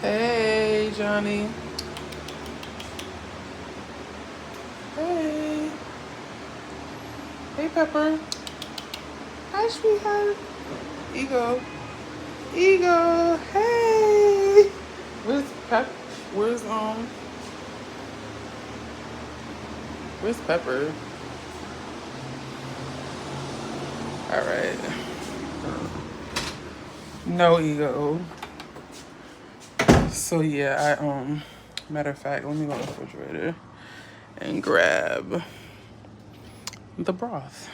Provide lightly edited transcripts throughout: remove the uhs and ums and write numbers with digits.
Hey, Johnny. Hey. Hey, Pepper. Hi, sweetheart. Ego. Ego. Hey. Where's Pep? Where's Where's Pepper? All right. No ego. So yeah, matter of fact, let me go to the refrigerator and grab the broth.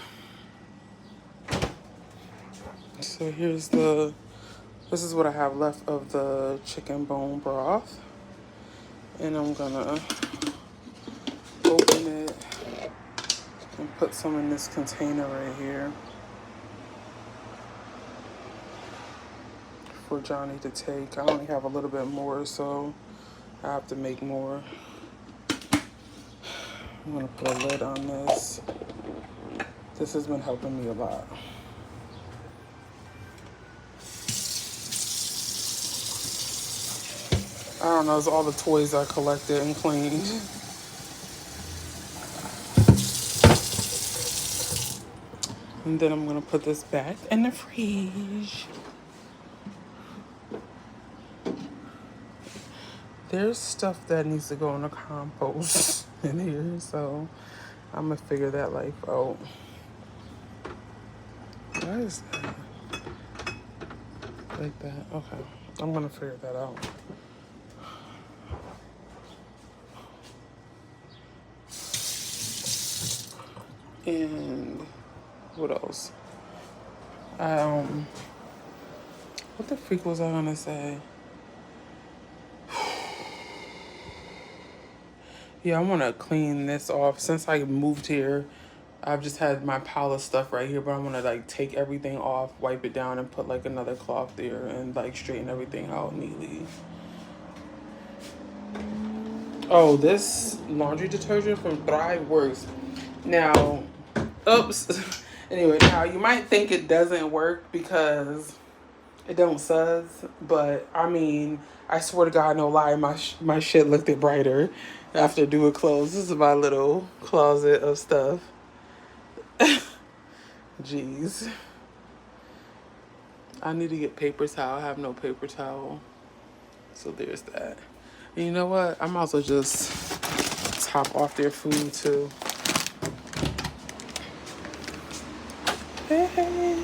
So this is what I have left of the chicken bone broth. And I'm gonna open it and put some in this container right here for Johnny to take. I only have a little bit more, so I have to make more. I'm gonna put a lid on this. This has been helping me a lot. I don't know, it's all the toys I collected and cleaned. And then I'm gonna put this back in the fridge. There's stuff that needs to go in the compost in here, so I'm gonna figure that life out. Why is that? Like that? Okay. I'm gonna figure that out. And what else? What the freak was I gonna say? Yeah, I wanna clean this off. Since I moved here, I've just had my pile of stuff right here, but I wanna like take everything off, wipe it down, and put like another cloth there and like straighten everything out neatly. Oh, this laundry detergent from Thrive works. Now, oops. Anyway, now you might think it doesn't work because it don't suds, but I mean, I swear to God, no lie, my shit looked it brighter after doing clothes. This is my little closet of stuff. Jeez. I need to get paper towel. I have no paper towel. So there's that. And you know what? I might as well just top off their food too. Hey.